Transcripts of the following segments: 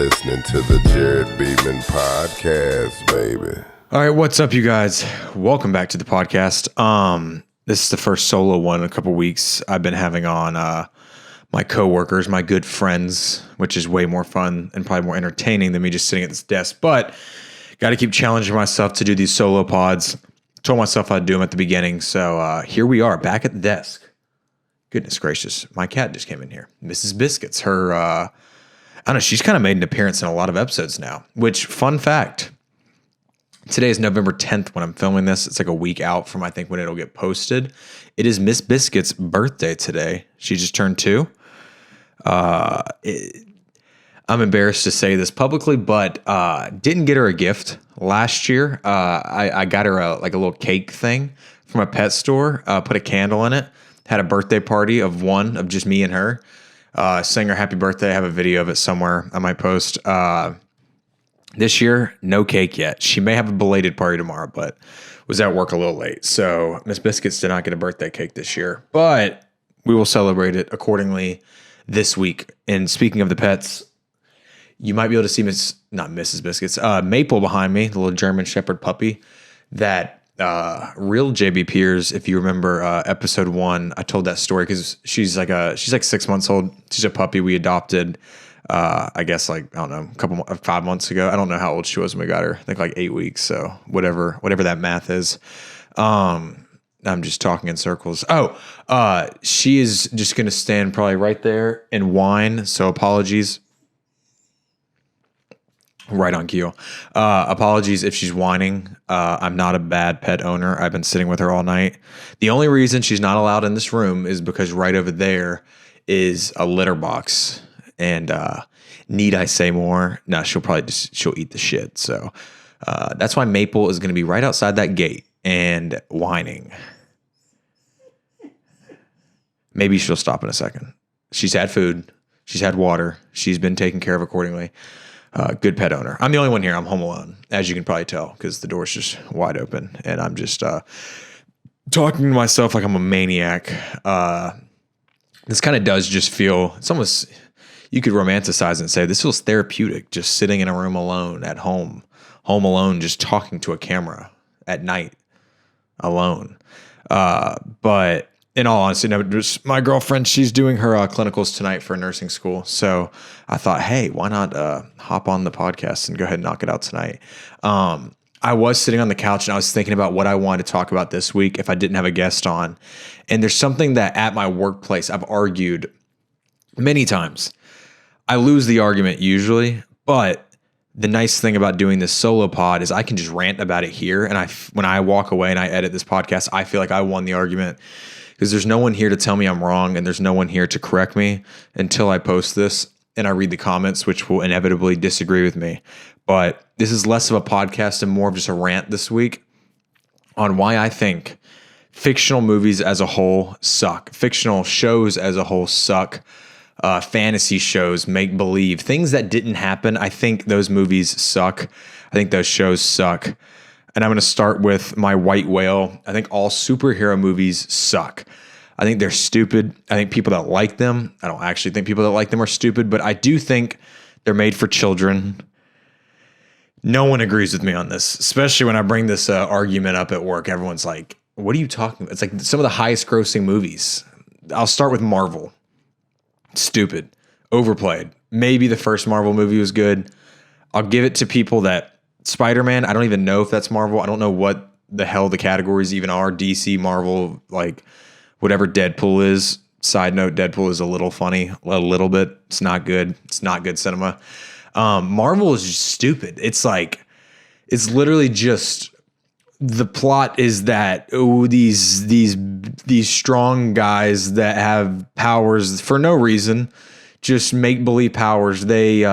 listening to the Jarod Beeman podcast, baby. All right, what's up, you guys? Welcome back to the podcast. This is the first solo one in a couple weeks. I've been having on my coworkers, my good friends, which is way more fun and probably more entertaining than me just sitting at this desk. But got to keep challenging myself to do these solo pods. Told myself I'd do them at the beginning, so here we are, back at the desk. Goodness gracious, my cat just came in here. Mrs. Biscuits, her, I don't know, she's kind of made an appearance in a lot of episodes now, which, fun fact, today is November 10th when I'm filming this. It's like a week out from, I think, when it'll get posted. It is Miss Biscuit's birthday today. She just turned 2. I'm embarrassed to say this publicly, but didn't get her a gift last year. I got her a little cake thing from a pet store, put a candle in it, had a birthday party of just me and her, sang her happy birthday. I have a video of it somewhere I might post. This year, no cake yet. She may have a belated party tomorrow, but was at work a little late. So Miss Biscuits did not get a birthday cake this year, but we will celebrate it accordingly this week. And speaking of the pets, you might be able to see not Mrs. Biscuits, Maple behind me, the little German Shepherd puppy that real JB Peers, if you remember episode 1, I told that story because she's like 6 months old. She's a puppy we adopted. I guess 5 months ago. I don't know how old she was when we got her. I think 8 weeks. So whatever that math is. I'm just talking in circles. She is just going to stand probably right there and whine. So apologies. Right on cue. Apologies if she's whining. I'm not a bad pet owner. I've been sitting with her all night. The only reason she's not allowed in this room is because right over there is a litter box. And need I say more? No, she'll eat the shit. So that's why Maple is going to be right outside that gate and whining. Maybe she'll stop in a second. She's had food. She's had water. She's been taken care of accordingly. Good pet owner. I'm the only one here. I'm home alone, as you can probably tell, because the door's just wide open. And I'm just talking to myself like I'm a maniac. This kind of does just feel, it's almost, you could romanticize it and say, this feels therapeutic, just sitting in a room alone at home alone, just talking to a camera at night alone. But in all honesty, no, just my girlfriend, she's doing her clinicals tonight for nursing school. So I thought, hey, why not hop on the podcast and go ahead and knock it out tonight? I was sitting on the couch and I was thinking about what I wanted to talk about this week if I didn't have a guest on. And there's something that at my workplace I've argued many times. I lose the argument usually, but the nice thing about doing this solo pod is I can just rant about it here. And when I walk away and I edit this podcast, I feel like I won the argument. Because there's no one here to tell me I'm wrong and there's no one here to correct me until I post this and I read the comments, which will inevitably disagree with me. But this is less of a podcast and more of just a rant this week on why I think fictional movies as a whole suck. Fictional shows as a whole suck. Fantasy shows, make-believe, things that didn't happen. I think those movies suck. I think those shows suck. And I'm going to start with my white whale. I think all superhero movies suck. I think they're stupid. I think people that like them, I don't actually think people that like them are stupid, but I do think they're made for children. No one agrees with me on this, especially when I bring this argument up at work. Everyone's like, what are you talking about? It's like some of the highest grossing movies. I'll start with Marvel. Stupid. Overplayed. Maybe the first Marvel movie was good. I'll give it to people that Spider-Man, I don't even know if that's Marvel. I don't know what the hell the categories even are. DC, Marvel, like whatever Deadpool is. Side note, Deadpool is a little funny, a little bit. It's not good. It's not good cinema. Marvel is just stupid. It's literally just, the plot is that, these strong guys that have powers for no reason, just make believe powers. They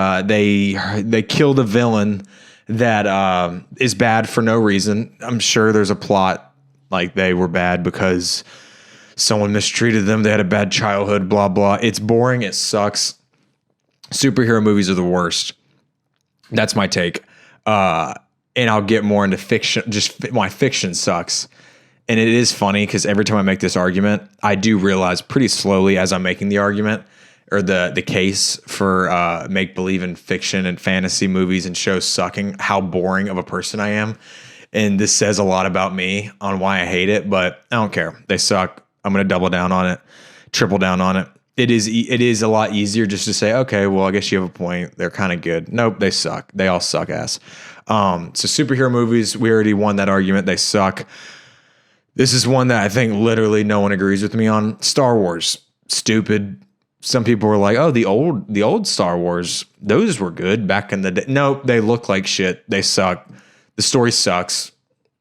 kill the villain that is bad for no reason. I'm sure there's a plot like they were bad because someone mistreated them. They had a bad childhood, blah, blah. It's boring. It sucks. Superhero movies are the worst. That's my take. And I'll get more into fiction. Just my fiction sucks. And it is funny because every time I make this argument, I do realize pretty slowly as I'm making the argument, or the case for make believe in fiction and fantasy movies and shows sucking, how boring of a person I am. And this says a lot about me on why I hate it, but I don't care. They suck. I'm going to double down on it, triple down on it. It is a lot easier just to say, okay, well, I guess you have a point. They're kind of good. Nope, they suck. They all suck ass. So superhero movies, we already won that argument. They suck. This is one that I think literally no one agrees with me on. Star Wars, stupid. Some people were like, oh, the old Star Wars, those were good back in the day. Nope, they look like shit. They suck. The story sucks.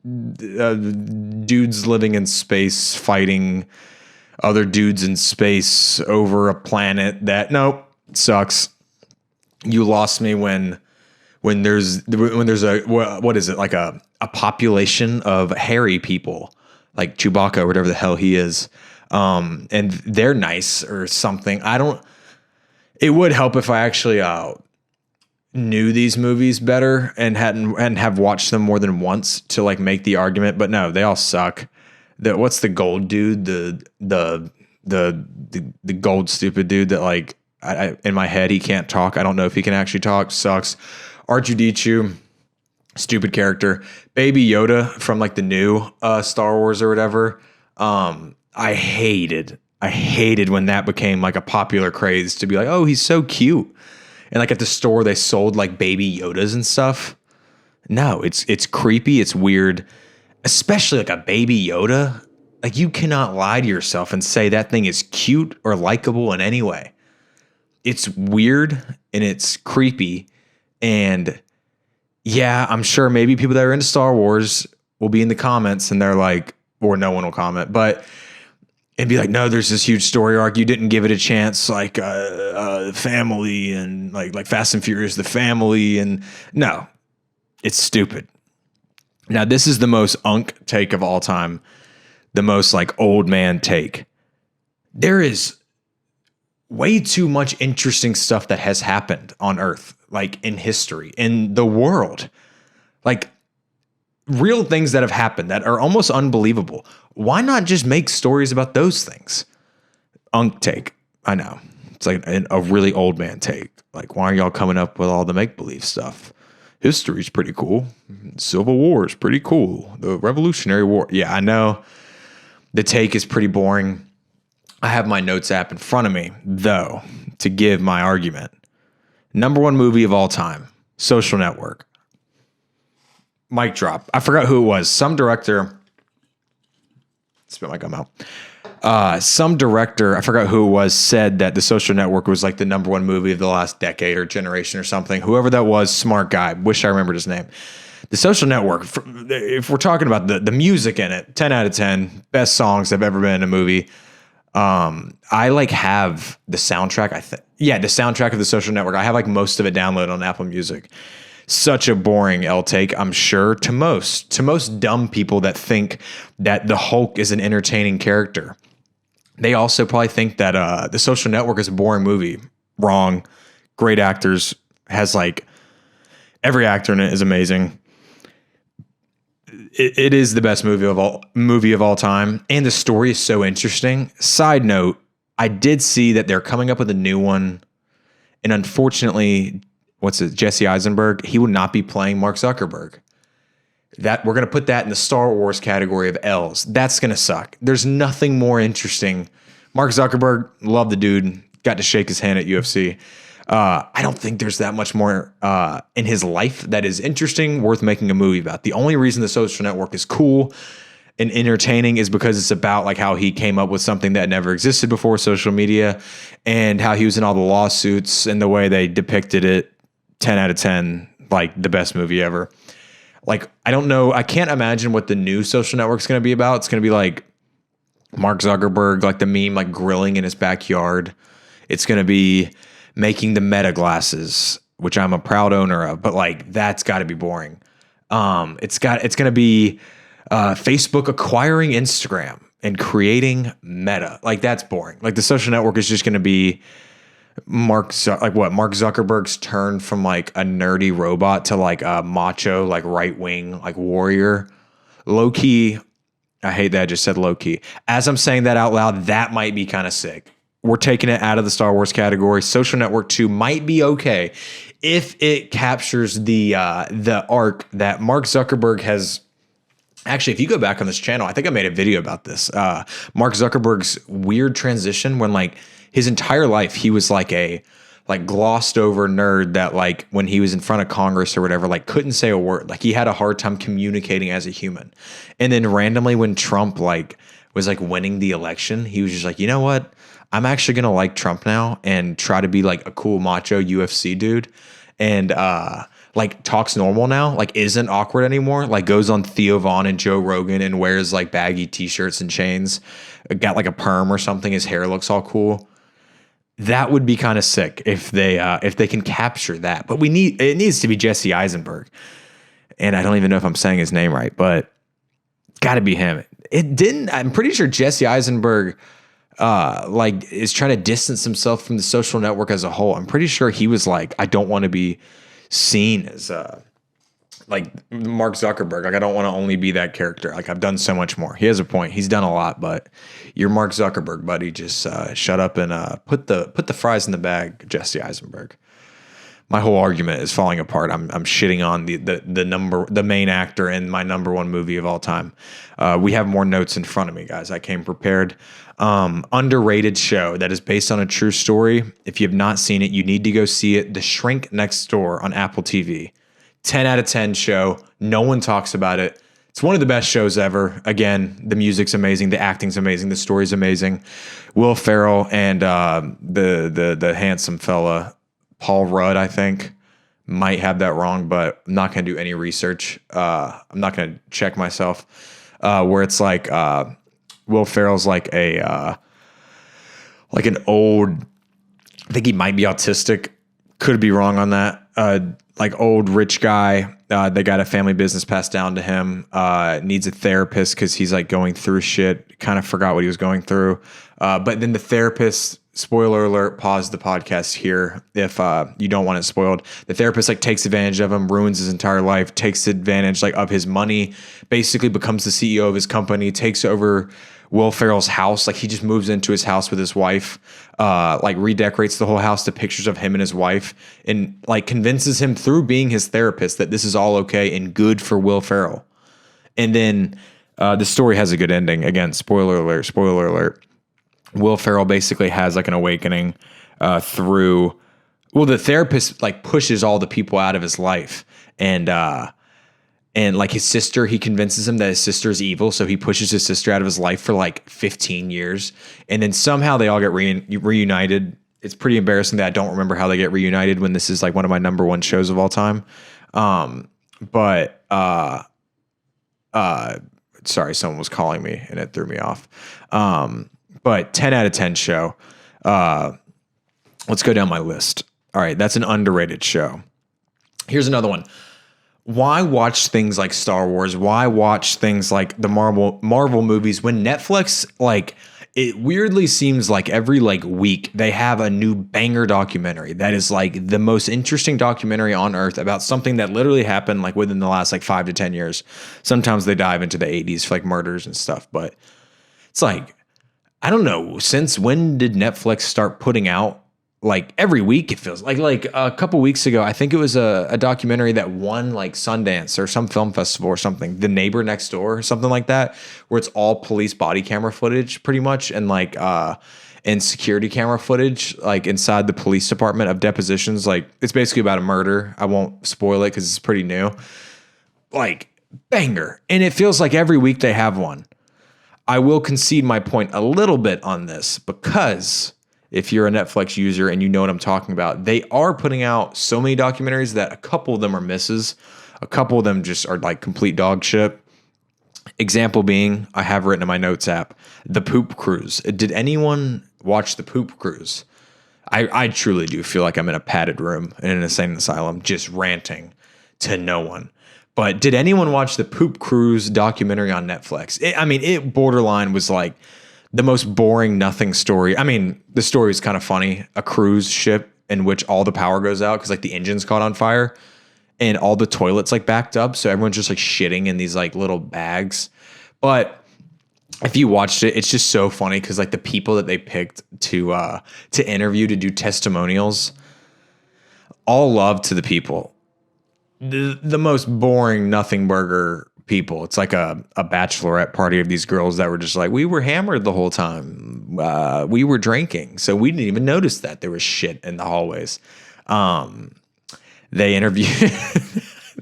Dudes living in space fighting other dudes in space over a planet that, nope, sucks. You lost me when there's a, what is it, like a population of hairy people like Chewbacca or whatever the hell he is, and they're nice or something. It would help if I actually knew these movies better and have watched them more than once to like make the argument, but no, they all suck. What's the gold dude? The gold stupid dude that like I in my head he can't talk. I don't know if he can actually talk. Sucks. R2D2, stupid character. Baby Yoda from like the new Star Wars or whatever. I hated when that became like a popular craze to be like, oh, he's so cute. And like at the store they sold like baby Yodas and stuff. No, it's creepy. It's weird. Especially like a baby Yoda. Like you cannot lie to yourself and say that thing is cute or likable in any way. It's weird and it's creepy. And yeah, I'm sure maybe people that are into Star Wars will be in the comments and they're like, or no one will comment, but it'd be like, no, there's this huge story arc. You didn't give it a chance, like family and like Fast and Furious, the family. And no, it's stupid. Now, this is the most unk take of all time, the most like old man take. There is way too much interesting stuff that has happened on Earth, like in history, in the world, like real things that have happened that are almost unbelievable. Why not just make stories about those things? Unk take. I know. It's like a really old man take. Like, why are y'all coming up with all the make-believe stuff? History's pretty cool. Civil War is pretty cool. The Revolutionary War. Yeah, I know. The take is pretty boring. I have my notes app in front of me, though, to give my argument. Number one movie of all time, Social Network. Mic drop. I forgot who it was. Some director. Spit my gum out. Some director, I forgot who it was, said that The Social Network was like the number one movie of the last decade or generation or something. Whoever that was, smart guy. Wish I remembered his name. The Social Network, if we're talking about the music in it, 10 out of 10, best songs that have ever been in a movie. I like have the soundtrack. The soundtrack of The Social Network. I have like most of it downloaded on Apple Music. Such a boring L take, I'm sure, to most dumb people that think that the Hulk is an entertaining character. They also probably think that The Social Network is a boring movie. Wrong. Great actors. Has like every actor in it is amazing. It is the best movie of all time, and the story is so interesting. Side note, I did see that they're coming up with a new one, and unfortunately, Jesse Eisenberg, he would not be playing Mark Zuckerberg. That we're going to put that in the Star Wars category of L's. That's going to suck. There's nothing more interesting. Mark Zuckerberg, love the dude, got to shake his hand at UFC. I don't think there's that much more in his life that is interesting, worth making a movie about. The only reason The Social Network is cool and entertaining is because it's about like how he came up with something that never existed before, social media, and how he was in all the lawsuits and the way they depicted it. 10 out of 10, like the best movie ever. Like, I don't know. I can't imagine what the new Social Network is going to be about. It's going to be like Mark Zuckerberg, like the meme, like grilling in his backyard. It's going to be making the Meta glasses, which I'm a proud owner of, but like that's got to be boring. It's going to be Facebook acquiring Instagram and creating Meta. Like that's boring. Like the Social Network is just going to be Mark Zuckerberg's turn from like a nerdy robot to like a macho, like right wing, like warrior. Low key. I hate that I just said low key. As I'm saying that out loud, that might be kind of sick. we're taking it out of the Star Wars category. Social Network 2 might be okay if it captures the arc that Mark Zuckerberg has. Actually, if you go back on this channel, I think I made a video about this. Mark Zuckerberg's weird transition when like his entire life he was like a glossed over nerd that like when he was in front of Congress or whatever, like couldn't say a word. Like he had a hard time communicating as a human. And then randomly when Trump like was like winning the election, he was just like, you know what? I'm actually going to like Trump now and try to be like a cool macho UFC dude. And like talks normal now, like isn't awkward anymore, like goes on Theo Vaughn and Joe Rogan and wears like baggy t-shirts and chains, got like a perm or something. His hair looks all cool. That would be kind of sick if they can capture that. But it needs to be Jesse Eisenberg. And I don't even know if I'm saying his name right, but got to be him. I'm pretty sure Jesse Eisenberg like is trying to distance himself from the Social Network as a whole. I'm pretty sure he was like, I don't want to be seen as like Mark Zuckerberg. Like I don't want to only be that character. Like I've done so much more. He has a point. He's done a lot, but you're Mark Zuckerberg, buddy. Just shut up and put the fries in the bag, Jesse Eisenberg. My whole argument is falling apart. I'm shitting on the main actor in my number one movie of all time. We have more notes in front of me, guys. I came prepared. Underrated show that is based on a true story. If you have not seen it, you need to go see it. The Shrink Next Door on Apple TV. 10 out of 10 show. No one talks about it. It's one of the best shows ever. Again, the music's amazing. The acting's amazing. The story's amazing. Will Ferrell and the handsome fella, Paul Rudd, I think. Might have that wrong, but I'm not going to do any research. I'm not going to check myself. Where it's like Will Ferrell's like an old, I think he might be autistic. Could be wrong on that. Like old rich guy. They got a family business passed down to him. Needs a therapist because he's like going through shit. Kind of forgot what he was going through. But then the therapist, spoiler alert, pause the podcast here if you don't want it spoiled. The therapist like takes advantage of him, ruins his entire life, takes advantage like of his money, basically becomes the CEO of his company, takes over Will Ferrell's house. Like he just moves into his house with his wife, like redecorates the whole house to pictures of him and his wife, and like convinces him through being his therapist that this is all okay and good for Will Ferrell. And then the story has a good ending. Again, spoiler alert, spoiler alert. Will Ferrell basically has like an awakening through, well, the therapist like pushes all the people out of his life, and like his sister, he convinces him that his sister is evil. So he pushes his sister out of his life for like 15 years. And then somehow they all get reunited. It's pretty embarrassing that I don't remember how they get reunited when this is like one of my number one shows of all time. Sorry, someone was calling me and it threw me off. But 10 out of 10 show. Let's go down my list. All right, that's an underrated show. Here's another one. Why watch things like Star Wars? Why watch things like the Marvel movies when Netflix, like, it weirdly seems like every like week they have a new banger documentary that is like the most interesting documentary on earth about something that literally happened like within the last like 5 to 10 years. Sometimes they dive into the 80s for like murders and stuff, but it's like, I don't know, since when did Netflix start putting out like every week? It feels like a couple weeks ago, I think it was a documentary that won like Sundance or some film festival or something, The Neighbor Next Door or something like that, where it's all police body camera footage pretty much, and like and security camera footage like inside the police department of depositions. Like it's basically about a murder. I won't spoil it because it's pretty new. Like banger. And it feels like every week they have one. I will concede my point a little bit on this because if you're a Netflix user and you know what I'm talking about, they are putting out so many documentaries that a couple of them are misses. A couple of them just are like complete dog shit. Example being, I have written in my notes app, The Poop Cruise. Did anyone watch The Poop Cruise? I truly do feel like I'm in a padded room in an insane asylum just ranting to no one. But did anyone watch the Poop Cruise documentary on Netflix? It borderline was like the most boring nothing story. I mean, the story is kind of funny. A cruise ship in which all the power goes out because like the engine's caught on fire and all the toilets like backed up. So everyone's just like shitting in these like little bags. But if you watched it, it's just so funny because like the people that they picked to interview to do testimonials, all love to the people. The most boring nothing burger people. It's like a bachelorette party of these girls that were just like, we were hammered the whole time. We were drinking, so we didn't even notice that there was shit in the hallways. They interviewed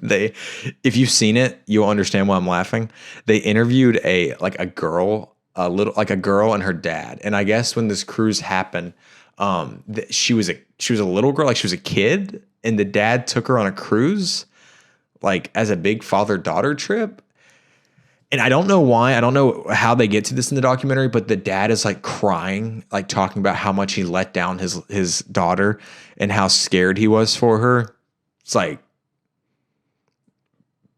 if you've seen it, you'll understand why I'm laughing. They interviewed a girl and her dad. And I guess when this cruise happened, she was a little girl, like she was a kid, and the dad took her on a cruise, like as a big father-daughter trip. And I don't know why, I don't know how they get to this in the documentary, but the dad is like crying, like talking about how much he let down his daughter and how scared he was for her. It's like,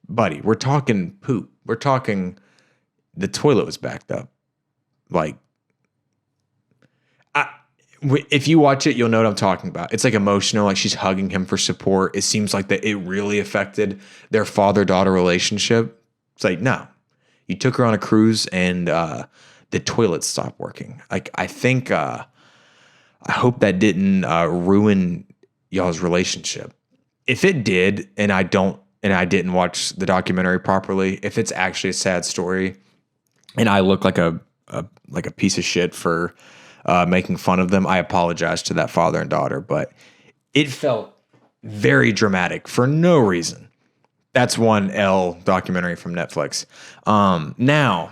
buddy, we're talking poop. We're talking the toilet was backed up. Like, if you watch it, you'll know what I'm talking about. It's like emotional, like she's hugging him for support. It seems like that it really affected their father-daughter relationship. It's like, no, you took her on a cruise and the toilet stopped working. Like, I think, I hope that didn't ruin y'all's relationship. If it did, and I didn't watch the documentary properly, if it's actually a sad story and I look like a piece of shit for making fun of them, I apologize to that father and daughter, but it felt very dramatic for no reason. That's one L documentary from Netflix. Now,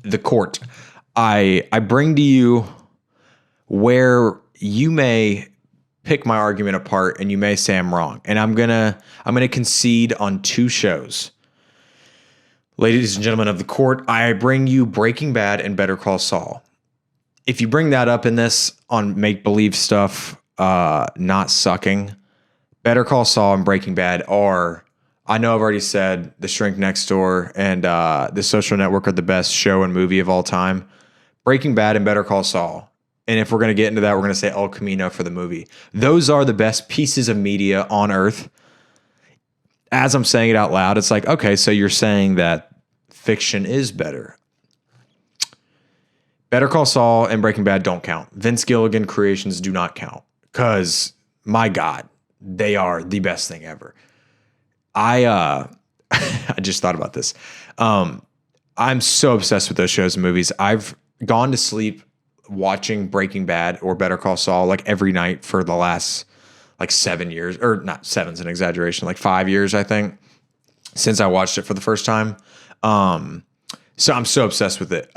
the court. I bring to you where you may pick my argument apart and you may say I'm wrong. And I'm gonna concede on two shows. Ladies and gentlemen of the court, I bring you Breaking Bad and Better Call Saul. If you bring that up in this on make-believe stuff, not sucking, Better Call Saul and Breaking Bad are, I know I've already said The Shrink Next Door and The Social Network are the best show and movie of all time. Breaking Bad and Better Call Saul. And if we're going to get into that, we're going to say El Camino for the movie. Those are the best pieces of media on earth. As I'm saying it out loud, it's like, okay, so you're saying that fiction is better. Better Call Saul and Breaking Bad don't count. Vince Gilligan creations do not count. Because, my God, they are the best thing ever. I just thought about this. I'm so obsessed with those shows and movies. I've gone to sleep watching Breaking Bad or Better Call Saul like every night for the last like 7 years, or not, 7's an exaggeration, like 5 years, I think, since I watched it for the first time. So I'm so obsessed with it.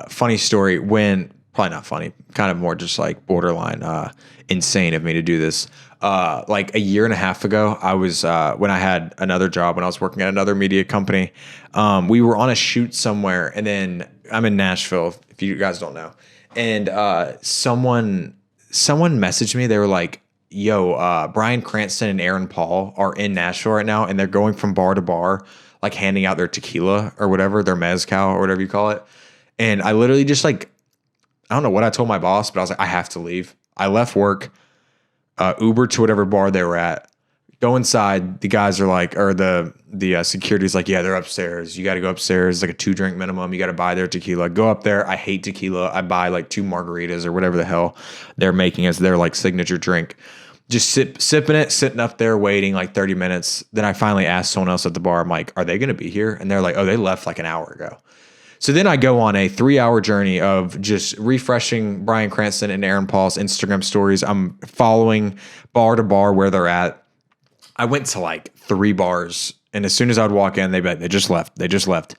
Funny story, probably not funny, kind of more just like borderline insane of me to do this. Like a year and a half ago, I was when I had another job, when I was working at another media company, we were on a shoot somewhere, and then I'm in Nashville, if you guys don't know. And someone messaged me. They were like, yo, Bryan Cranston and Aaron Paul are in Nashville right now, and they're going from bar to bar, like handing out their tequila or whatever, their mezcal or whatever you call it. And I literally just like, I don't know what I told my boss, but I was like, I have to leave. I left work, Uber to whatever bar they were at. Go inside. The guys are like, or the security's like, yeah, they're upstairs. You got to go upstairs. It's like a 2-drink minimum. You got to buy their tequila. Go up there. I hate tequila. I buy like 2 margaritas or whatever the hell they're making as their like signature drink. Just sipping it, sitting up there waiting like 30 minutes. Then I finally asked someone else at the bar, I'm like, are they going to be here? And they're like, oh, they left like an hour ago. So then I go on a 3-hour journey of just refreshing Bryan Cranston and Aaron Paul's Instagram stories. I'm following bar to bar where they're at. I went to like 3 bars, and as soon as I would walk in, they just left. They just left.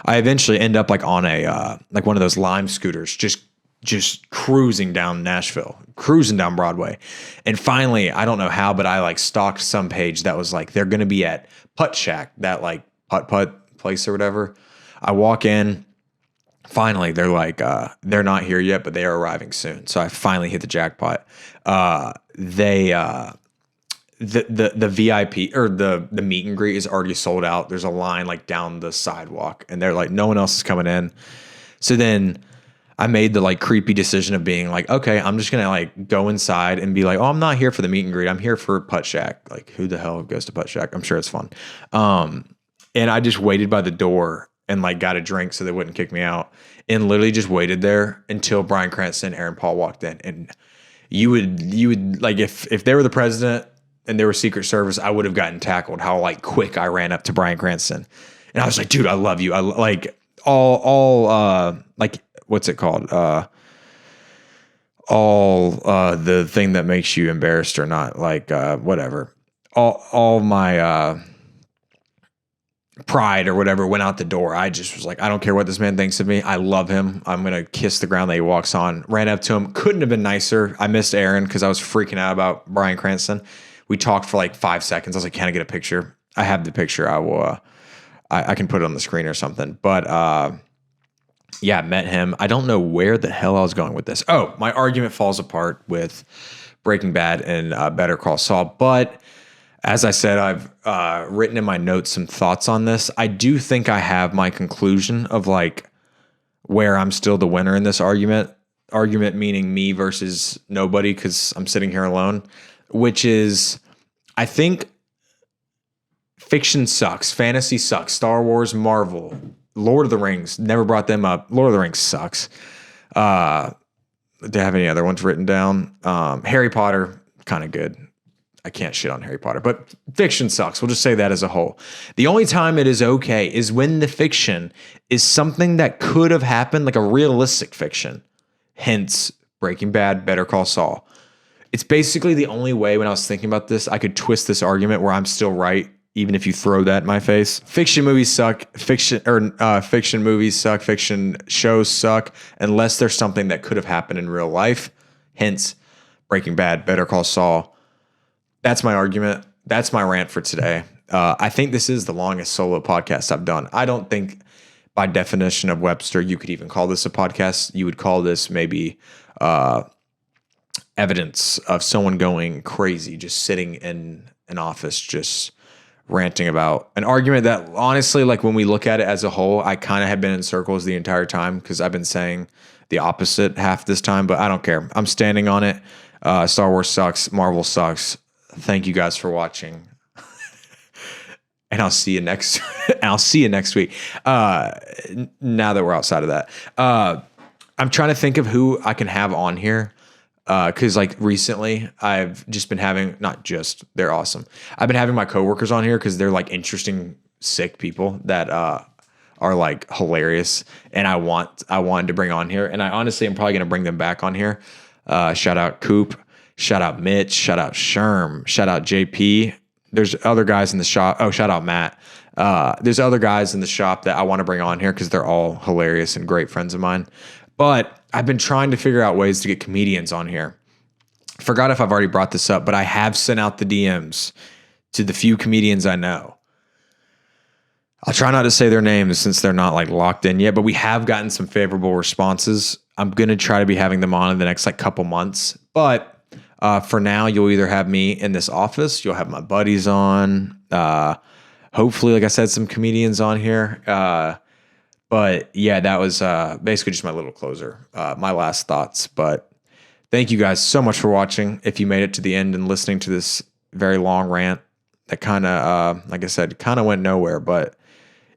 I eventually end up like on a like one of those Lime scooters, just cruising down Nashville, cruising down Broadway. And finally, I don't know how, but I like stalked some page that was like, they're going to be at Putt Shack, that like putt place or whatever. I walk in. Finally, they're like, they're not here yet, but they are arriving soon. So I finally hit the jackpot. The VIP or the meet and greet is already sold out. There's a line like down the sidewalk, and they're like, no one else is coming in. So then I made the like creepy decision of being like, okay, I'm just gonna like go inside and be like, oh, I'm not here for the meet and greet. I'm here for Putt Shack. Like, who the hell goes to Putt Shack? I'm sure it's fun. And I just waited by the door. and like got a drink so they wouldn't kick me out, and literally just waited there until Bryan Cranston and Aaron Paul walked in. And you would like, if they were the president and they were Secret Service, I would have gotten tackled. How like quick I ran up to Bryan Cranston, and I was like, dude, I love you. I like all like, what's it called? The thing that makes you embarrassed or not, like whatever. All my pride or whatever went out the door. I just was like, I don't care what this man thinks of me. I love him. I'm going to kiss the ground that he walks on. Ran up to him. Couldn't have been nicer. I missed Aaron because I was freaking out about Bryan Cranston. We talked for like 5 seconds. I was like, can I get a picture? I have the picture. I will. I can put it on the screen or something. But yeah, met him. I don't know where the hell I was going with this. Oh, my argument falls apart with Breaking Bad and Better Call Saul. But as I said, I've written in my notes some thoughts on this. I do think I have my conclusion of like where I'm still the winner in this argument. Argument meaning me versus nobody, because I'm sitting here alone, which is, I think fiction sucks. Fantasy sucks. Star Wars, Marvel, Lord of the Rings, never brought them up. Lord of the Rings sucks. Do I have any other ones written down? Harry Potter, kind of good. I can't shit on Harry Potter, but fiction sucks. We'll just say that as a whole. The only time it is okay is when the fiction is something that could have happened, like a realistic fiction. Hence, Breaking Bad, Better Call Saul. It's basically the only way when I was thinking about this, I could twist this argument where I'm still right, even if you throw that in my face. Fiction movies suck. Fiction movies suck. Fiction shows suck unless there's something that could have happened in real life. Hence, Breaking Bad, Better Call Saul. That's my argument. That's my rant for today. I think this is the longest solo podcast I've done. I don't think by definition of Webster, you could even call this a podcast. You would call this maybe evidence of someone going crazy, just sitting in an office, just ranting about an argument that honestly, like when we look at it as a whole, I kind of have been in circles the entire time because I've been saying the opposite half this time, but I don't care. I'm standing on it. Star Wars sucks. Marvel sucks. Thank you guys for watching. And I'll see you next week. Now that we're outside of that. I'm trying to think of who I can have on here. Cause like recently I've just been having, they're awesome. I've been having my coworkers on here cause they're like interesting, sick people that, are like hilarious. And I wanted to bring on here, and I honestly am probably going to bring them back on here. Shout out Coop, shout out Mitch, shout out Sherm, shout out JP. There's other guys in the shop. Oh, shout out Matt. There's other guys in the shop that I want to bring on here because they're all hilarious and great friends of mine. But I've been trying to figure out ways to get comedians on here. Forgot if I've already brought this up, but I have sent out the DMs to the few comedians I know. I'll try not to say their names since they're not like locked in yet, but we have gotten some favorable responses. I'm going to try to be having them on in the next like couple months. But for now, you'll either have me in this office, you'll have my buddies on. Hopefully, like I said, some comedians on here. But yeah, that was basically just my little closer, my last thoughts. But thank you guys so much for watching. If you made it to the end and listening to this very long rant that kind of, like I said, kind of went nowhere, but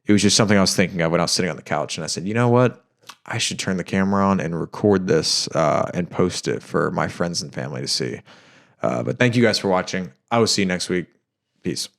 it was just something I was thinking of when I was sitting on the couch. And I said, you know what? I should turn the camera on and record this and post it for my friends and family to see. But thank you guys for watching. I will see you next week. Peace.